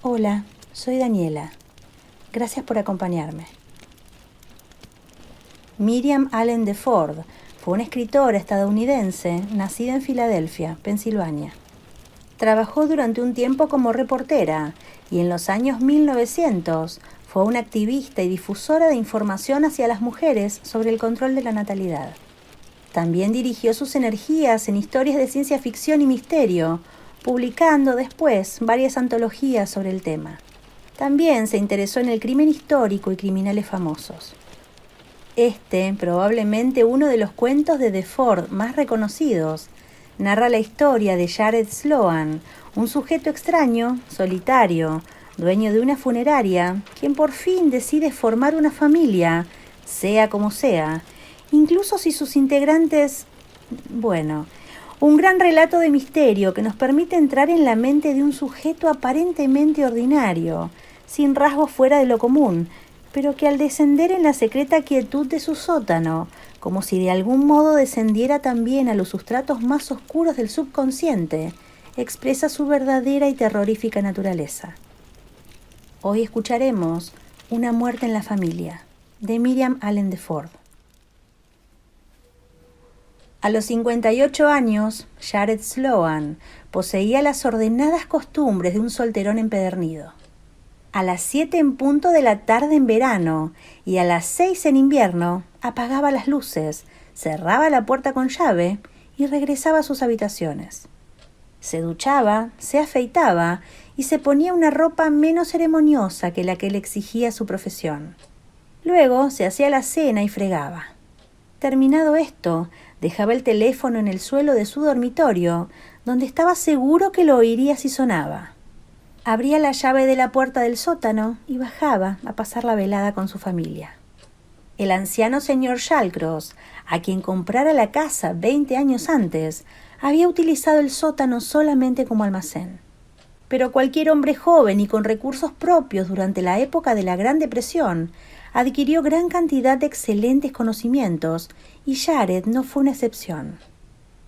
Hola, soy Daniela. Gracias por acompañarme. Miriam Allen DeFord fue una escritora estadounidense nacida en Filadelfia, Pensilvania. Trabajó durante un tiempo como reportera y en los años 1900 fue una activista y difusora de información hacia las mujeres sobre el control de la natalidad. También dirigió sus energías en historias de ciencia ficción y misterio, publicando después varias antologías sobre el tema. También se interesó en el crimen histórico y criminales famosos. Probablemente uno de los cuentos de DeFord más reconocidos, narra la historia de Jared Sloan, un sujeto extraño, solitario, dueño de una funeraria, quien por fin decide formar una familia, sea como sea, incluso si sus integrantes... un gran relato de misterio que nos permite entrar en la mente de un sujeto aparentemente ordinario, sin rasgos fuera de lo común, pero que al descender en la secreta quietud de su sótano, como si de algún modo descendiera también a los sustratos más oscuros del subconsciente, expresa su verdadera y terrorífica naturaleza. Hoy escucharemos Una muerte en la familia, de Miriam Allen DeFord. A los 58 años, Jared Sloan poseía las ordenadas costumbres de un solterón empedernido. A las 7 en punto de la tarde en verano y a las 6 en invierno, apagaba las luces, cerraba la puerta con llave y regresaba a sus habitaciones. Se duchaba, se afeitaba y se ponía una ropa menos ceremoniosa que la que le exigía su profesión. Luego se hacía la cena y fregaba. Terminado esto, dejaba el teléfono en el suelo de su dormitorio, donde estaba seguro que lo oiría si sonaba. Abría la llave de la puerta del sótano y bajaba a pasar la velada con su familia. El anciano señor Shallcross, a quien comprara la casa 20 años antes, había utilizado el sótano solamente como almacén. Pero cualquier hombre joven y con recursos propios durante la época de la Gran Depresión adquirió gran cantidad de excelentes conocimientos, y Jared no fue una excepción.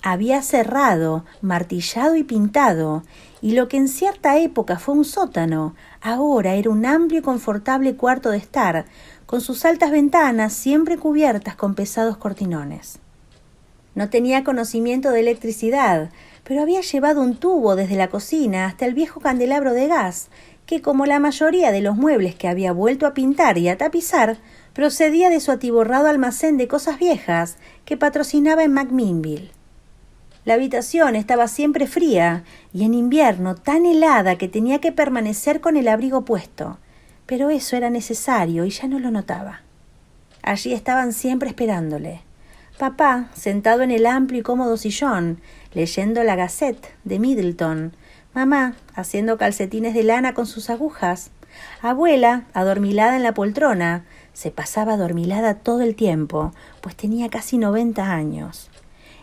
Había cerrado, martillado y pintado, y lo que en cierta época fue un sótano, ahora era un amplio y confortable cuarto de estar, con sus altas ventanas siempre cubiertas con pesados cortinones. No tenía conocimiento de electricidad, pero había llevado un tubo desde la cocina hasta el viejo candelabro de gas, que, como la mayoría de los muebles que había vuelto a pintar y a tapizar, procedía de su atiborrado almacén de cosas viejas que patrocinaba en McMinnville. La habitación estaba siempre fría y en invierno tan helada que tenía que permanecer con el abrigo puesto, pero eso era necesario y ya no lo notaba. Allí estaban siempre esperándole. Papá, sentado en el amplio y cómodo sillón, leyendo la Gazette de Middleton. Mamá, haciendo calcetines de lana con sus agujas. Abuela, adormilada en la poltrona. Se pasaba adormilada todo el tiempo, pues tenía casi 90 años.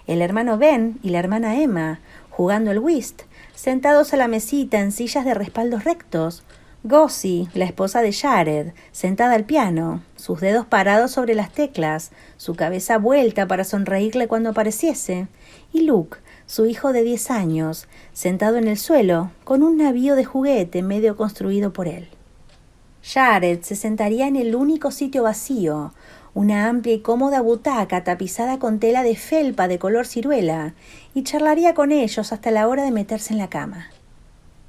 El hermano Ben y la hermana Emma, jugando al whist, sentados a la mesita en sillas de respaldos rectos. Gussie, la esposa de Jared, sentada al piano, sus dedos parados sobre las teclas, su cabeza vuelta para sonreírle cuando apareciese, y Luke, su hijo de 10 años, sentado en el suelo, con un navío de juguete medio construido por él. Jared se sentaría en el único sitio vacío, una amplia y cómoda butaca tapizada con tela de felpa de color ciruela, y charlaría con ellos hasta la hora de meterse en la cama.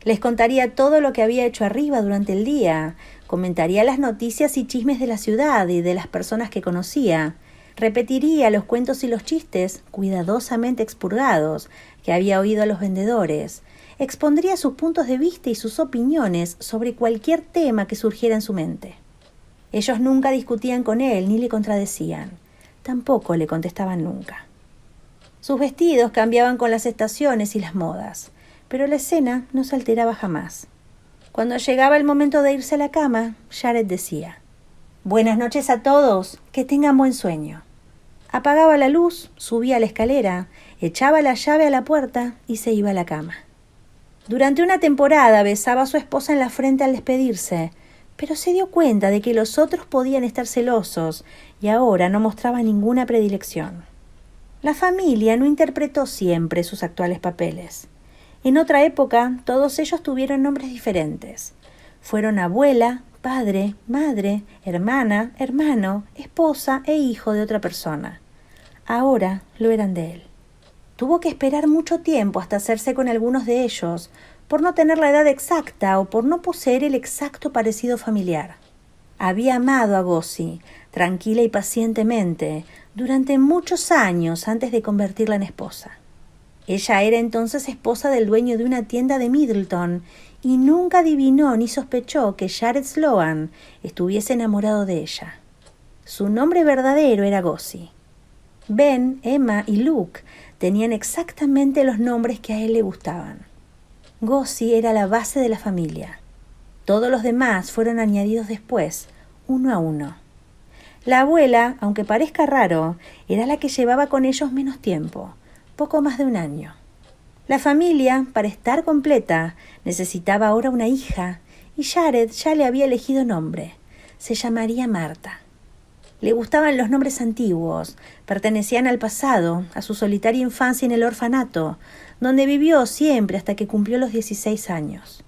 Les contaría todo lo que había hecho arriba durante el día, comentaría las noticias y chismes de la ciudad y de las personas que conocía, repetiría los cuentos y los chistes, cuidadosamente expurgados, que había oído a los vendedores, expondría sus puntos de vista y sus opiniones sobre cualquier tema que surgiera en su mente. Ellos nunca discutían con él ni le contradecían, tampoco le contestaban nunca. Sus vestidos cambiaban con las estaciones y las modas, pero la escena no se alteraba jamás. Cuando llegaba el momento de irse a la cama, Jared decía: «Buenas noches a todos, que tengan buen sueño». Apagaba la luz, subía a la escalera, echaba la llave a la puerta y se iba a la cama. Durante una temporada besaba a su esposa en la frente al despedirse, pero se dio cuenta de que los otros podían estar celosos y ahora no mostraba ninguna predilección. La familia no interpretó siempre sus actuales papeles. En otra época, todos ellos tuvieron nombres diferentes. Fueron abuela, padre, madre, hermana, hermano, esposa e hijo de otra persona. Ahora lo eran de él. Tuvo que esperar mucho tiempo hasta hacerse con algunos de ellos, por no tener la edad exacta o por no poseer el exacto parecido familiar. Había amado a Gussie, tranquila y pacientemente, durante muchos años antes de convertirla en esposa. Ella era entonces esposa del dueño de una tienda de Middleton y nunca adivinó ni sospechó que Jared Sloan estuviese enamorado de ella. Su nombre verdadero era Gussie. Ben, Emma y Luke tenían exactamente los nombres que a él le gustaban. Gussie era la base de la familia. Todos los demás fueron añadidos después, uno a uno. La abuela, aunque parezca raro, era la que llevaba con ellos menos tiempo, poco más de un año. La familia, para estar completa, necesitaba ahora una hija, y Jared ya le había elegido nombre. Se llamaría Marta. Le gustaban los nombres antiguos, pertenecían al pasado, a su solitaria infancia en el orfanato, donde vivió siempre hasta que cumplió los 16 años.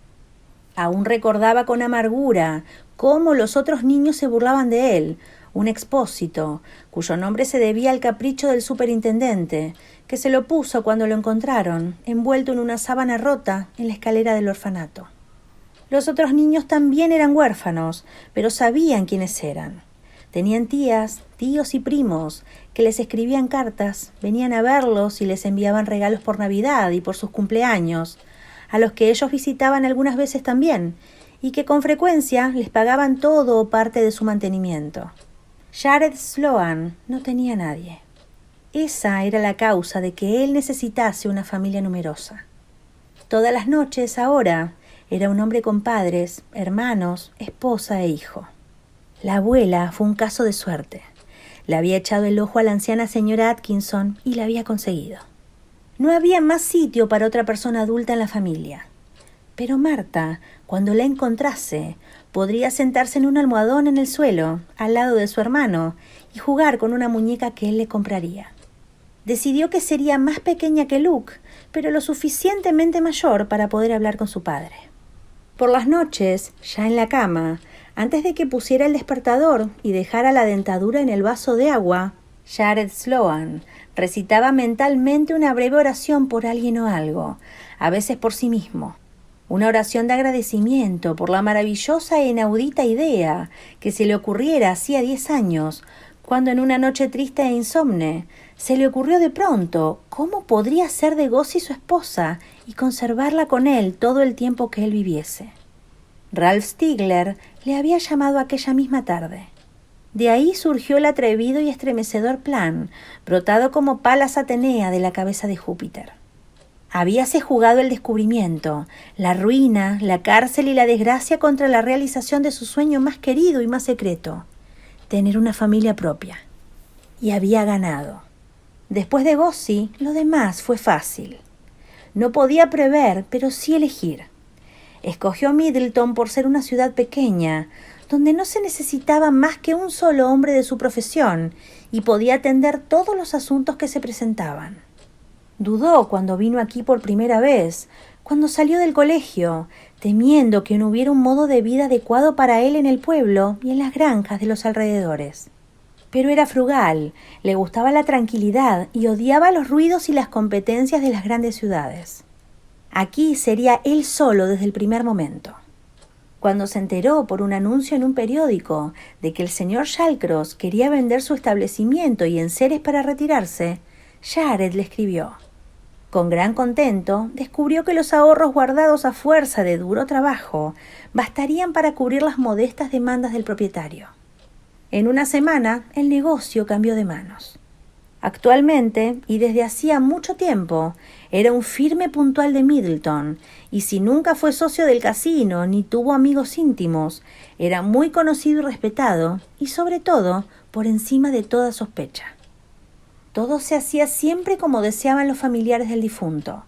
Aún recordaba con amargura cómo los otros niños se burlaban de él, un expósito, cuyo nombre se debía al capricho del superintendente, que se lo puso cuando lo encontraron, envuelto en una sábana rota en la escalera del orfanato. Los otros niños también eran huérfanos, pero sabían quiénes eran. Tenían tías, tíos y primos que les escribían cartas, venían a verlos y les enviaban regalos por Navidad y por sus cumpleaños, a los que ellos visitaban algunas veces también, y que con frecuencia les pagaban todo o parte de su mantenimiento. Jared Sloan no tenía nadie. Esa era la causa de que él necesitase una familia numerosa. Todas las noches, ahora, era un hombre con padres, hermanos, esposa e hijo. La abuela fue un caso de suerte. Le había echado el ojo a la anciana señora Atkinson y la había conseguido. No había más sitio para otra persona adulta en la familia. Pero Marta, cuando la encontrase, podría sentarse en un almohadón en el suelo, al lado de su hermano, y jugar con una muñeca que él le compraría. Decidió que sería más pequeña que Luke, pero lo suficientemente mayor para poder hablar con su padre. Por las noches, ya en la cama, antes de que pusiera el despertador y dejara la dentadura en el vaso de agua, Jared Sloan recitaba mentalmente una breve oración por alguien o algo, a veces por sí mismo. Una oración de agradecimiento por la maravillosa e inaudita idea que se le ocurriera hacía 10 años, cuando en una noche triste e insomne se le ocurrió de pronto cómo podría ser de Gussie su esposa y conservarla con él todo el tiempo que él viviese. Ralph Stigler le había llamado aquella misma tarde. De ahí surgió el atrevido y estremecedor plan, brotado como Palas Atenea de la cabeza de Júpiter. Habíase jugado el descubrimiento, la ruina, la cárcel y la desgracia contra la realización de su sueño más querido y más secreto, tener una familia propia. Y había ganado. Después de Gussie, lo demás fue fácil. No podía prever, pero sí elegir. Escogió Middleton por ser una ciudad pequeña, donde no se necesitaba más que un solo hombre de su profesión y podía atender todos los asuntos que se presentaban. Dudó cuando vino aquí por primera vez, cuando salió del colegio, temiendo que no hubiera un modo de vida adecuado para él en el pueblo y en las granjas de los alrededores. Pero era frugal, le gustaba la tranquilidad y odiaba los ruidos y las competencias de las grandes ciudades. Aquí sería él solo desde el primer momento. Cuando se enteró por un anuncio en un periódico de que el señor Shallcross quería vender su establecimiento y enseres para retirarse, Jared le escribió. Con gran contento, descubrió que los ahorros guardados a fuerza de duro trabajo bastarían para cubrir las modestas demandas del propietario. En una semana, el negocio cambió de manos. Actualmente, y desde hacía mucho tiempo, era un firme puntual de Middleton, y si nunca fue socio del casino ni tuvo amigos íntimos, era muy conocido y respetado, y sobre todo, por encima de toda sospecha. Todo se hacía siempre como deseaban los familiares del difunto.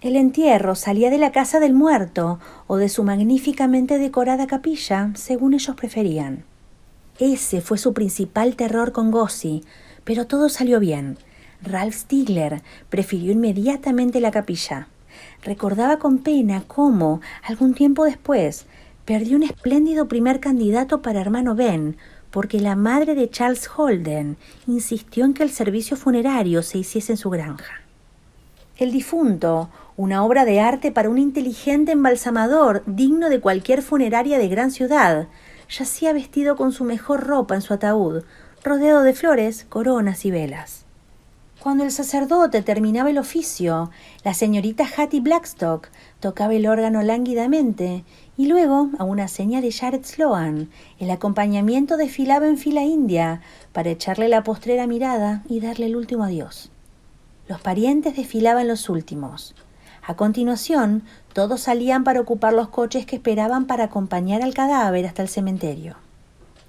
El entierro salía de la casa del muerto o de su magníficamente decorada capilla, según ellos preferían. Ese fue su principal terror con Gussie, pero todo salió bien. Ralph Stigler prefirió inmediatamente la capilla. Recordaba con pena cómo, algún tiempo después, perdió un espléndido primer candidato para hermano Ben, porque la madre de Charles Holden insistió en que el servicio funerario se hiciese en su granja. El difunto, una obra de arte para un inteligente embalsamador digno de cualquier funeraria de gran ciudad, yacía vestido con su mejor ropa en su ataúd, rodeado de flores, coronas y velas. Cuando el sacerdote terminaba el oficio, la señorita Hattie Blackstock tocaba el órgano lánguidamente y luego, a una seña de Jared Sloan, el acompañamiento desfilaba en fila india para echarle la postrera mirada y darle el último adiós. Los parientes desfilaban los últimos. A continuación, todos salían para ocupar los coches que esperaban para acompañar al cadáver hasta el cementerio.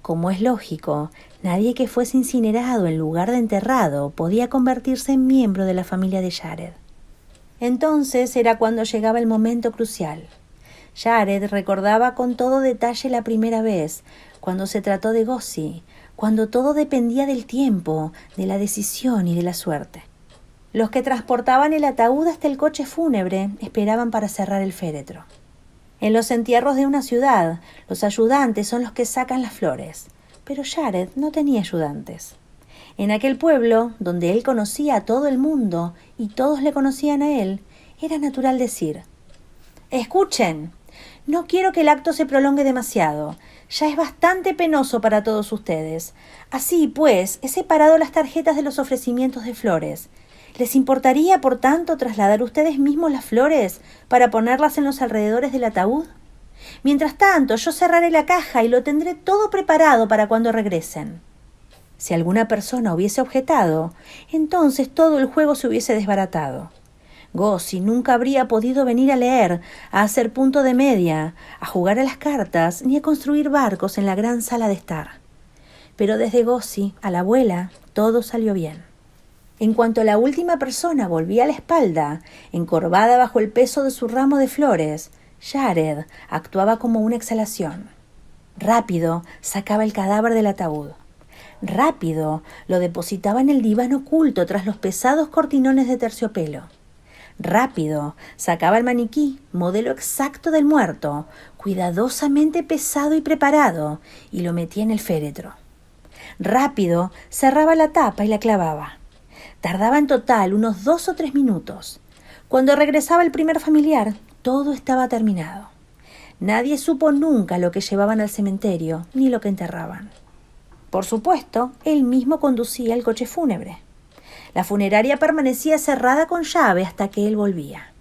Como es lógico, nadie que fuese incinerado en lugar de enterrado podía convertirse en miembro de la familia de Jared. Entonces era cuando llegaba el momento crucial. Jared recordaba con todo detalle la primera vez, cuando se trató de Gussie, cuando todo dependía del tiempo, de la decisión y de la suerte. Los que transportaban el ataúd hasta el coche fúnebre esperaban para cerrar el féretro. En los entierros de una ciudad, los ayudantes son los que sacan las flores, pero Jared no tenía ayudantes. En aquel pueblo, donde él conocía a todo el mundo y todos le conocían a él, era natural decir: «Escuchen, no quiero que el acto se prolongue demasiado. Ya es bastante penoso para todos ustedes. Así pues, he separado las tarjetas de los ofrecimientos de flores. ¿Les importaría, por tanto, trasladar ustedes mismos las flores para ponerlas en los alrededores del ataúd? Mientras tanto, yo cerraré la caja y lo tendré todo preparado para cuando regresen». Si alguna persona hubiese objetado, entonces todo el juego se hubiese desbaratado. Gussie nunca habría podido venir a leer, a hacer punto de media, a jugar a las cartas, ni a construir barcos en la gran sala de estar. Pero desde Gussie a la abuela, todo salió bien. En cuanto la última persona volvía a la espalda, encorvada bajo el peso de su ramo de flores, Jared actuaba como una exhalación. Rápido sacaba el cadáver del ataúd. Rápido lo depositaba en el diván oculto tras los pesados cortinones de terciopelo. Rápido sacaba el maniquí, modelo exacto del muerto, cuidadosamente pesado y preparado, y lo metía en el féretro. Rápido cerraba la tapa y la clavaba. Tardaba en total unos 2 o 3 minutos. Cuando regresaba el primer familiar, todo estaba terminado. Nadie supo nunca lo que llevaban al cementerio ni lo que enterraban. Por supuesto, él mismo conducía el coche fúnebre. La funeraria permanecía cerrada con llave hasta que él volvía.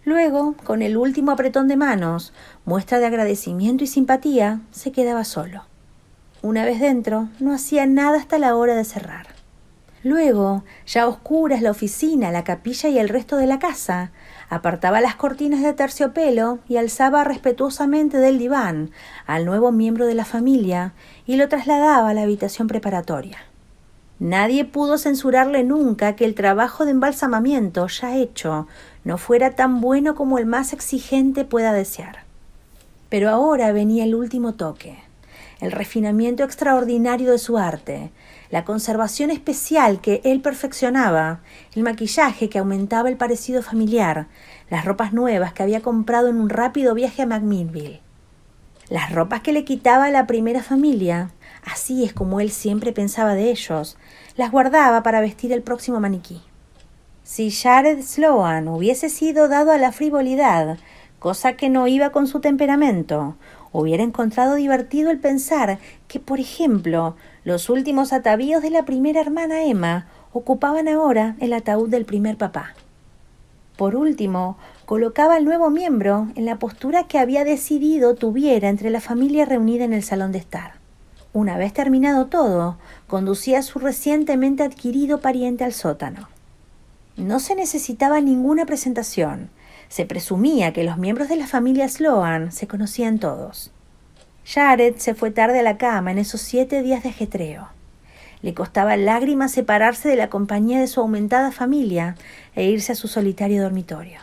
Luego, con el último apretón de manos, muestra de agradecimiento y simpatía, se quedaba solo. Una vez dentro, no hacía nada hasta la hora de cerrar. Luego, ya a oscuras la oficina, la capilla y el resto de la casa, apartaba las cortinas de terciopelo y alzaba respetuosamente del diván al nuevo miembro de la familia y lo trasladaba a la habitación preparatoria. Nadie pudo censurarle nunca que el trabajo de embalsamamiento ya hecho no fuera tan bueno como el más exigente pueda desear. Pero ahora venía el último toque, el refinamiento extraordinario de su arte, la conservación especial que él perfeccionaba, el maquillaje que aumentaba el parecido familiar, las ropas nuevas que había comprado en un rápido viaje a McMinnville. Las ropas que le quitaba a la primera familia, así es como él siempre pensaba de ellos, las guardaba para vestir el próximo maniquí. Si Jared Sloan hubiese sido dado a la frivolidad, cosa que no iba con su temperamento, hubiera encontrado divertido el pensar que, por ejemplo, los últimos atavíos de la primera hermana Emma ocupaban ahora el ataúd del primer papá. Por último, colocaba al nuevo miembro en la postura que había decidido tuviera entre la familia reunida en el salón de estar. Una vez terminado todo, conducía a su recientemente adquirido pariente al sótano. No se necesitaba ninguna presentación. Se presumía que los miembros de la familia Sloan se conocían todos. Jared se fue tarde a la cama en esos 7 días de ajetreo. Le costaba lágrimas separarse de la compañía de su aumentada familia e irse a su solitario dormitorio.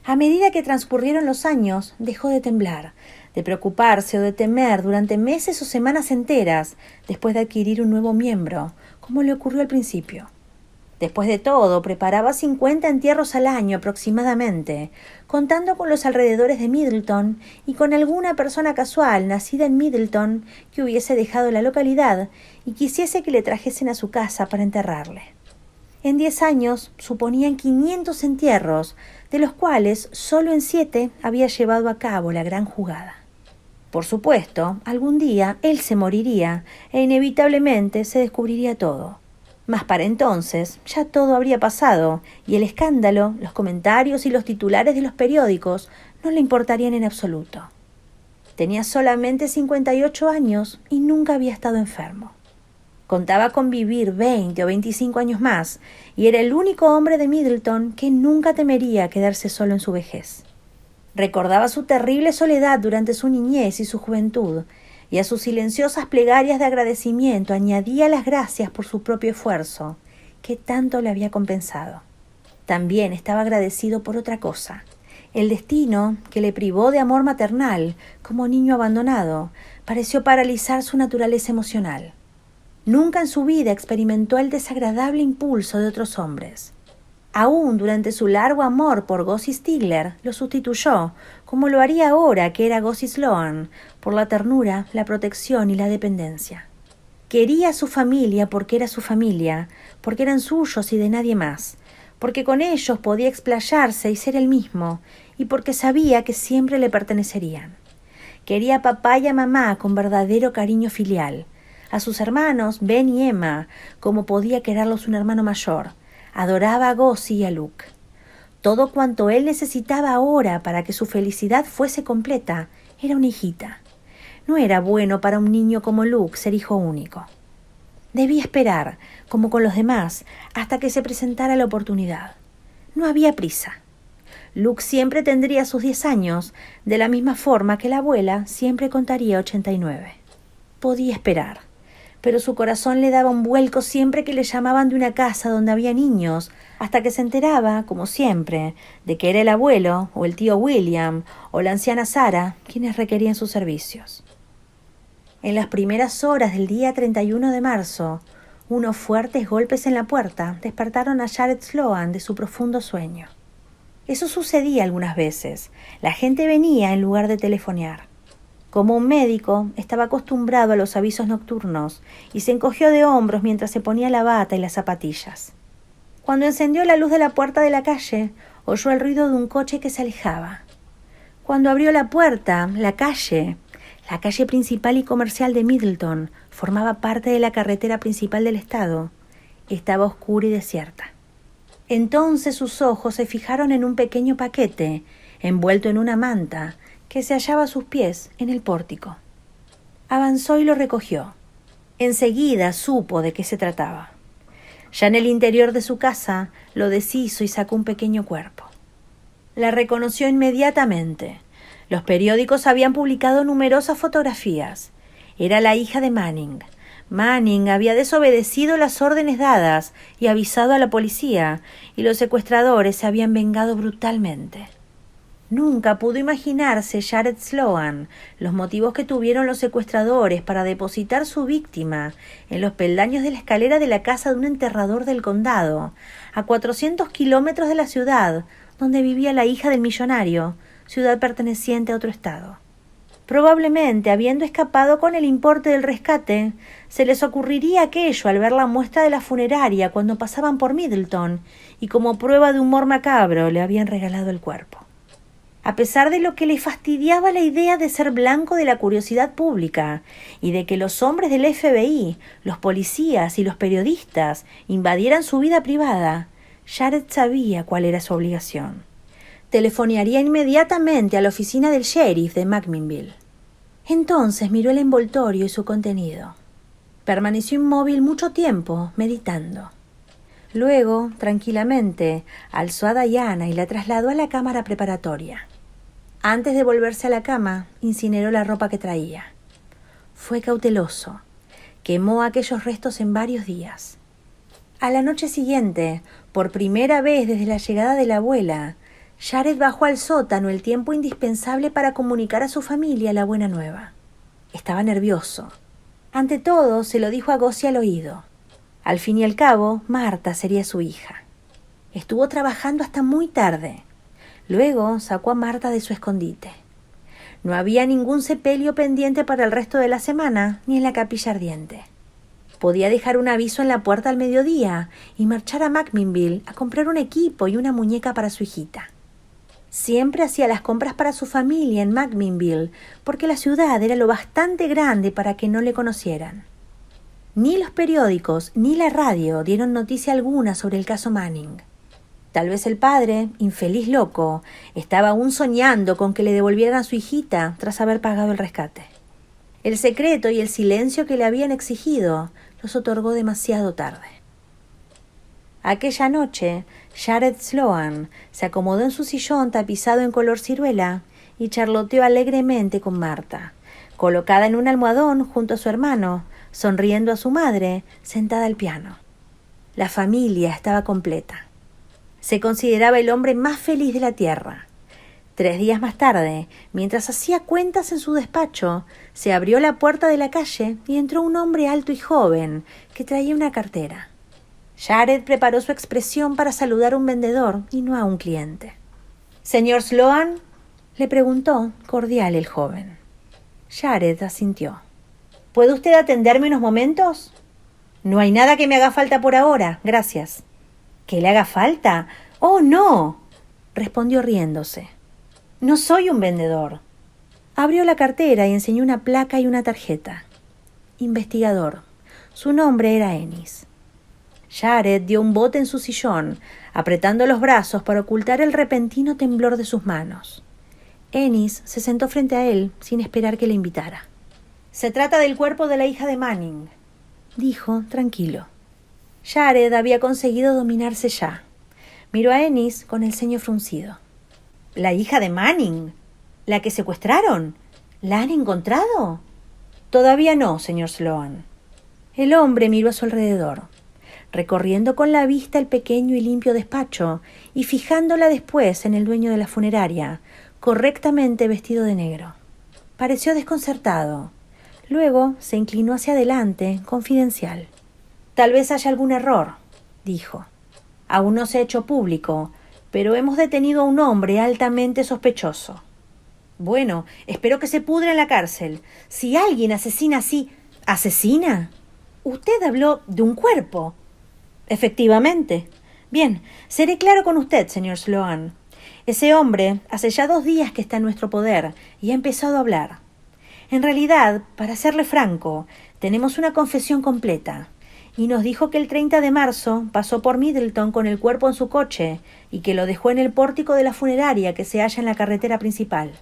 A medida que transcurrieron los años, dejó de temblar, de preocuparse o de temer durante meses o semanas enteras después de adquirir un nuevo miembro, como le ocurrió al principio. Después de todo, preparaba 50 entierros al año aproximadamente, contando con los alrededores de Middleton y con alguna persona casual nacida en Middleton que hubiese dejado la localidad y quisiese que le trajesen a su casa para enterrarle. En 10 años suponían 500 entierros, de los cuales solo en 7 había llevado a cabo la gran jugada. Por supuesto, algún día él se moriría e inevitablemente se descubriría todo. Mas para entonces ya todo habría pasado y el escándalo, los comentarios y los titulares de los periódicos no le importarían en absoluto. Tenía solamente 58 años y nunca había estado enfermo. Contaba con vivir 20 o 25 años más y era el único hombre de Middleton que nunca temería quedarse solo en su vejez. Recordaba su terrible soledad durante su niñez y su juventud, y a sus silenciosas plegarias de agradecimiento añadía las gracias por su propio esfuerzo, que tanto le había compensado. También estaba agradecido por otra cosa, el destino que le privó de amor maternal, como niño abandonado, pareció paralizar su naturaleza emocional. Nunca en su vida experimentó el desagradable impulso de otros hombres. Aún durante su largo amor por Gussie Stigler, lo sustituyó, como lo haría ahora que era Gussie Sloan, por la ternura, la protección y la dependencia. Quería a su familia porque era su familia, porque eran suyos y de nadie más, porque con ellos podía explayarse y ser él mismo, y porque sabía que siempre le pertenecerían. Quería a papá y a mamá con verdadero cariño filial, a sus hermanos, Ben y Emma, como podía quererlos un hermano mayor. Adoraba a Gussie y a Luke. Todo cuanto él necesitaba ahora para que su felicidad fuese completa era una hijita. No era bueno para un niño como Luke ser hijo único. Debía esperar, como con los demás, hasta que se presentara la oportunidad. No había prisa. Luke siempre tendría sus 10 años, de la misma forma que la abuela siempre contaría 89. Podía esperar. Pero su corazón le daba un vuelco siempre que le llamaban de una casa donde había niños, hasta que se enteraba, como siempre, de que era el abuelo, o el tío William, o la anciana Sarah, quienes requerían sus servicios. En las primeras horas del día 31 de marzo, unos fuertes golpes en la puerta despertaron a Jared Sloan de su profundo sueño. Eso sucedía algunas veces. La gente venía en lugar de telefonear. Como un médico, estaba acostumbrado a los avisos nocturnos y se encogió de hombros mientras se ponía la bata y las zapatillas. Cuando encendió la luz de la puerta de la calle, oyó el ruido de un coche que se alejaba. Cuando abrió la puerta, la calle principal y comercial de Middleton, formaba parte de la carretera principal del estado. Estaba oscura y desierta. Entonces sus ojos se fijaron en un pequeño paquete, envuelto en una manta, que se hallaba a sus pies en el pórtico. Avanzó y lo recogió. Enseguida supo de qué se trataba. Ya en el interior de su casa lo deshizo y sacó un pequeño cuerpo. La reconoció inmediatamente. Los periódicos habían publicado numerosas fotografías. Era la hija de Manning. Manning había desobedecido las órdenes dadas y avisado a la policía, y los secuestradores se habían vengado brutalmente. Nunca pudo imaginarse Jared Sloan los motivos que tuvieron los secuestradores para depositar su víctima en los peldaños de la escalera de la casa de un enterrador del condado, a 400 kilómetros de la ciudad donde vivía la hija del millonario, ciudad perteneciente a otro estado. Probablemente, habiendo escapado con el importe del rescate, se les ocurriría aquello al ver la muestra de la funeraria cuando pasaban por Middleton, y como prueba de humor macabro le habían regalado el cuerpo. A pesar de lo que le fastidiaba la idea de ser blanco de la curiosidad pública y de que los hombres del FBI, los policías y los periodistas invadieran su vida privada, Jared sabía cuál era su obligación. Telefonearía inmediatamente a la oficina del sheriff de McMinnville. Entonces miró el envoltorio y su contenido. Permaneció inmóvil mucho tiempo, meditando. Luego, tranquilamente, alzó a Diana y la trasladó a la cámara preparatoria. Antes de volverse a la cama, incineró la ropa que traía. Fue cauteloso. Quemó aquellos restos en varios días. A la noche siguiente, por primera vez desde la llegada de la abuela, Jared bajó al sótano el tiempo indispensable para comunicar a su familia la buena nueva. Estaba nervioso. Ante todo, se lo dijo a Gussie al oído. Al fin y al cabo, Marta sería su hija. Estuvo trabajando hasta muy tarde. Luego sacó a Marta de su escondite. No había ningún sepelio pendiente para el resto de la semana, ni en la capilla ardiente. Podía dejar un aviso en la puerta al mediodía y marchar a Macmillville a comprar un equipo y una muñeca para su hijita. Siempre hacía las compras para su familia en Macmillville, porque la ciudad era lo bastante grande para que no le conocieran. Ni los periódicos ni la radio dieron noticia alguna sobre el caso Manning. Tal vez el padre, infeliz loco, estaba aún soñando con que le devolvieran a su hijita tras haber pagado el rescate. El secreto y el silencio que le habían exigido los otorgó demasiado tarde. Aquella noche, Jared Sloan se acomodó en su sillón tapizado en color ciruela y charloteó alegremente con Marta, colocada en un almohadón junto a su hermano, sonriendo a su madre, sentada al piano. La familia estaba completa. Se consideraba el hombre más feliz de la tierra. 3 días más tarde, mientras hacía cuentas en su despacho, se abrió la puerta de la calle y entró un hombre alto y joven que traía una cartera. Jared preparó su expresión para saludar a un vendedor y no a un cliente. «¿Señor Sloan?», le preguntó, cordial el joven. Jared asintió. «¿Puede usted atenderme unos momentos?» «No hay nada que me haga falta por ahora, gracias». «¿Que le haga falta? ¡Oh, no!», respondió riéndose. «No soy un vendedor». Abrió la cartera y enseñó una placa y una tarjeta. Investigador. Su nombre era Ennis. Jared dio un bote en su sillón, apretando los brazos para ocultar el repentino temblor de sus manos. Ennis se sentó frente a él sin esperar que le invitara. «Se trata del cuerpo de la hija de Manning», dijo, tranquilo. Jared había conseguido dominarse ya. Miró a Ennis con el ceño fruncido. «¿La hija de Manning? ¿La que secuestraron? ¿La han encontrado?» «Todavía no, señor Sloan». El hombre miró a su alrededor, recorriendo con la vista el pequeño y limpio despacho y fijándola después en el dueño de la funeraria, correctamente vestido de negro. Pareció desconcertado. Luego se inclinó hacia adelante, confidencial. «Tal vez haya algún error», dijo. «Aún no se ha hecho público, pero hemos detenido a un hombre altamente sospechoso». «Bueno, espero que se pudra en la cárcel. Si alguien asesina así...» «¿Asesina? Usted habló de un cuerpo». «Efectivamente. Bien, seré claro con usted, señor Sloan. Ese hombre hace ya 2 días que está en nuestro poder y ha empezado a hablar. En realidad, para serle franco, tenemos una confesión completa. Y nos dijo que el 30 de marzo pasó por Middleton con el cuerpo en su coche y que lo dejó en el pórtico de la funeraria que se halla en la carretera principal.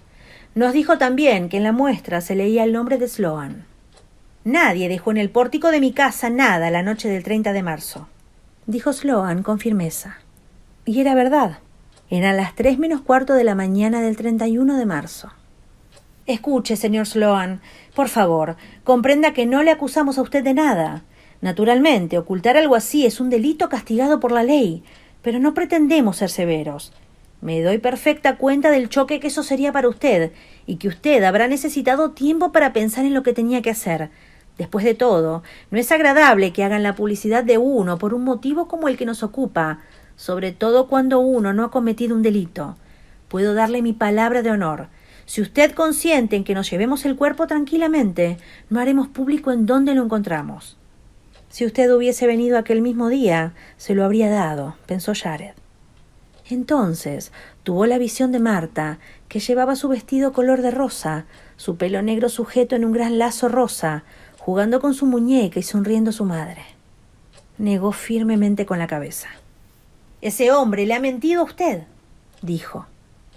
Nos dijo también que en la muestra se leía el nombre de Sloan. Nadie dejó en el pórtico de mi casa nada la noche del 30 de marzo», dijo Sloan con firmeza. Y era verdad. Eran las 3 menos cuarto de la mañana del 31 de marzo. «Escuche, señor Sloan, por favor, comprenda que no le acusamos a usted de nada. Naturalmente, ocultar algo así es un delito castigado por la ley, pero no pretendemos ser severos. Me doy perfecta cuenta del choque que eso sería para usted, y que usted habrá necesitado tiempo para pensar en lo que tenía que hacer. Después de todo, no es agradable que hagan la publicidad de uno por un motivo como el que nos ocupa, sobre todo cuando uno no ha cometido un delito. Puedo darle mi palabra de honor. Si usted consiente en que nos llevemos el cuerpo tranquilamente, no haremos público en dónde lo encontramos». «Si usted hubiese venido aquel mismo día, se lo habría dado», pensó Jared. Entonces tuvo la visión de Marta, que llevaba su vestido color de rosa, su pelo negro sujeto en un gran lazo rosa, jugando con su muñeca y sonriendo a su madre. Negó firmemente con la cabeza. «Ese hombre le ha mentido a usted», dijo.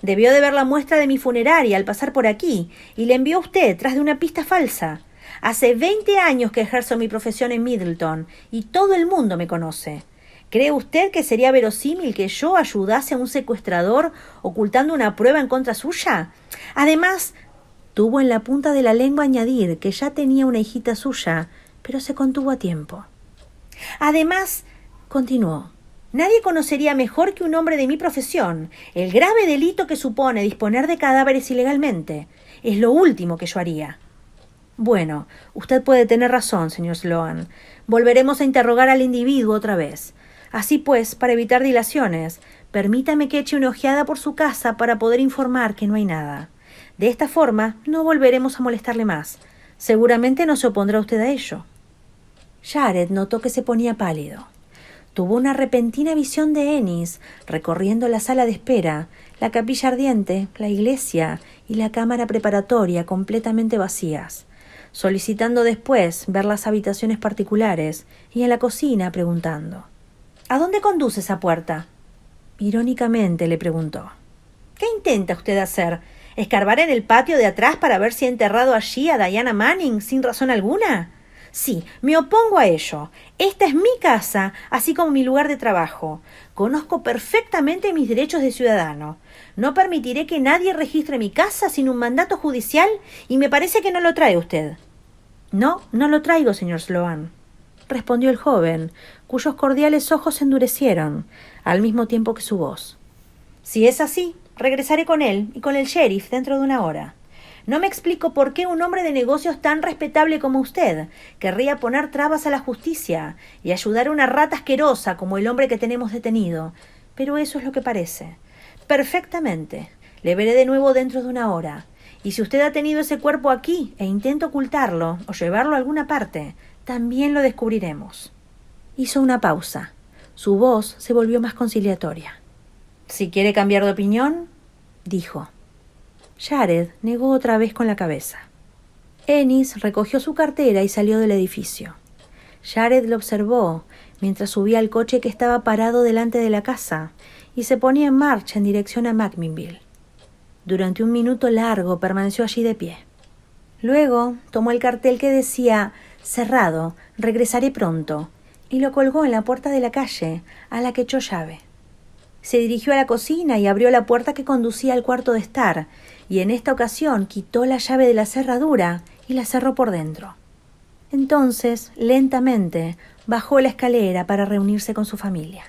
«Debió de ver la muestra de mi funeraria al pasar por aquí y le envió a usted tras de una pista falsa. Hace 20 años que ejerzo mi profesión en Middleton y todo el mundo me conoce. ¿Cree usted que sería verosímil que yo ayudase a un secuestrador ocultando una prueba en contra suya? Además, tuvo en la punta de la lengua añadir que ya tenía una hijita suya, pero se contuvo a tiempo. Además, continuó, nadie conocería mejor que un hombre de mi profesión el grave delito que supone disponer de cadáveres ilegalmente. Es lo último que yo haría». Bueno, usted puede tener razón, señor Sloan. Volveremos a interrogar al individuo otra vez. Así pues, para evitar dilaciones, permítame que eche una ojeada por su casa para poder informar que no hay nada. De esta forma, no volveremos a molestarle más. Seguramente no se opondrá usted a ello. Jared notó que se ponía pálido. Tuvo una repentina visión de Ennis recorriendo la sala de espera, la capilla ardiente, la iglesia y la cámara preparatoria completamente vacías, solicitando después ver las habitaciones particulares y en la cocina preguntando: ¿A dónde conduce esa puerta? Irónicamente le preguntó: ¿Qué intenta usted hacer? ¿Escarbar en el patio de atrás para ver si ha enterrado allí a Diana Manning sin razón alguna? Sí, me opongo a ello. Esta es mi casa, así como mi lugar de trabajo. Conozco perfectamente mis derechos de ciudadano. No permitiré que nadie registre mi casa sin un mandato judicial y me parece que no lo trae usted. No, no lo traigo, señor Sloan, respondió el joven, cuyos cordiales ojos se endurecieron, al mismo tiempo que su voz. Si es así, regresaré con él y con el sheriff dentro de una hora. No me explico por qué un hombre de negocios tan respetable como usted querría poner trabas a la justicia y ayudar a una rata asquerosa como el hombre que tenemos detenido, pero eso es lo que parece. Perfectamente. Le veré de nuevo dentro de una hora. Y si usted ha tenido ese cuerpo aquí e intenta ocultarlo o llevarlo a alguna parte, también lo descubriremos. Hizo una pausa. Su voz se volvió más conciliatoria. Si quiere cambiar de opinión, dijo. Jared negó otra vez con la cabeza. Ennis recogió su cartera y salió del edificio. Jared lo observó mientras subía al coche que estaba parado delante de la casa y se ponía en marcha en dirección a McMinnville. Durante un minuto largo permaneció allí de pie. Luego tomó el cartel que decía «Cerrado, regresaré pronto» y lo colgó en la puerta de la calle, a la que echó llave. Se dirigió a la cocina y abrió la puerta que conducía al cuarto de estar, y en esta ocasión quitó la llave de la cerradura y la cerró por dentro. Entonces, lentamente, bajó la escalera para reunirse con su familia.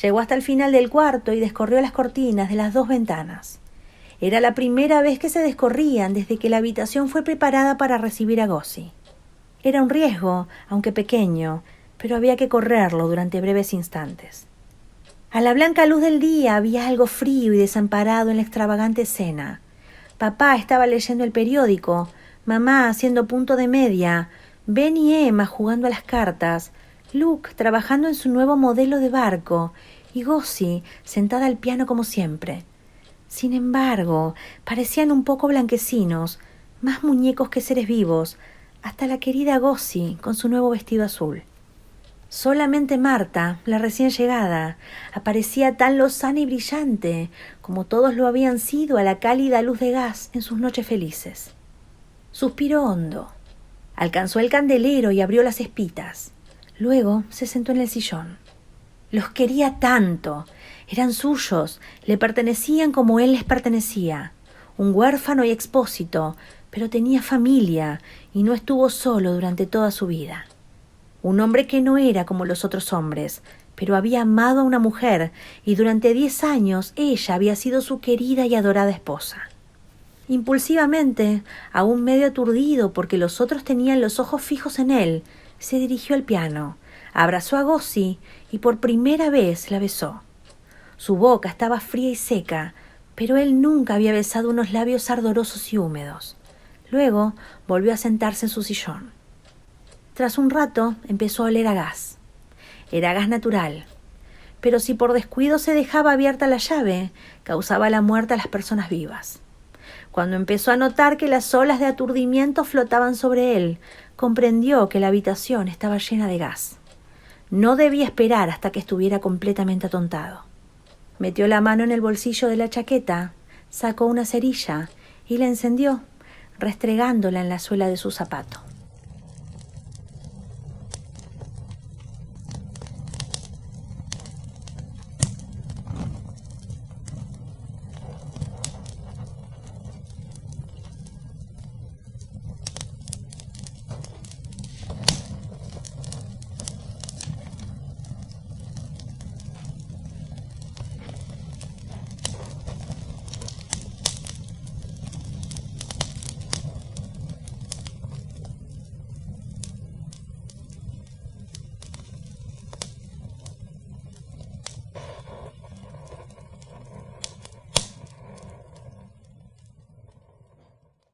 Llegó hasta el final del cuarto y descorrió las cortinas de las 2 ventanas. Era la primera vez que se descorrían desde que la habitación fue preparada para recibir a Gussie. Era un riesgo, aunque pequeño, pero había que correrlo durante breves instantes. A la blanca luz del día había algo frío y desamparado en la extravagante escena. Papá estaba leyendo el periódico, mamá haciendo punto de media, Ben y Emma jugando a las cartas, Luke trabajando en su nuevo modelo de barco y Gussie sentada al piano como siempre. Sin embargo, parecían un poco blanquecinos, más muñecos que seres vivos, hasta la querida Gussie con su nuevo vestido azul. Solamente Marta, la recién llegada, aparecía tan lozana y brillante como todos lo habían sido a la cálida luz de gas en sus noches felices. Suspiró hondo. Alcanzó el candelero y abrió las espitas. Luego se sentó en el sillón. Los quería tanto. Eran suyos, le pertenecían como él les pertenecía. Un huérfano y expósito, pero tenía familia y no estuvo solo durante toda su vida. Un hombre que no era como los otros hombres, pero había amado a una mujer y durante 10 años ella había sido su querida y adorada esposa. Impulsivamente, aún medio aturdido porque los otros tenían los ojos fijos en él, se dirigió al piano, abrazó a Gussie y por primera vez la besó. Su boca estaba fría y seca, pero él nunca había besado unos labios ardorosos y húmedos. Luego volvió a sentarse en su sillón. Tras un rato empezó a oler a gas. Era gas natural, pero si por descuido se dejaba abierta la llave, causaba la muerte a las personas vivas. Cuando empezó a notar que las olas de aturdimiento flotaban sobre él, comprendió que la habitación estaba llena de gas. No debía esperar hasta que estuviera completamente atontado. Metió la mano en el bolsillo de la chaqueta, sacó una cerilla y la encendió, restregándola en la suela de su zapato.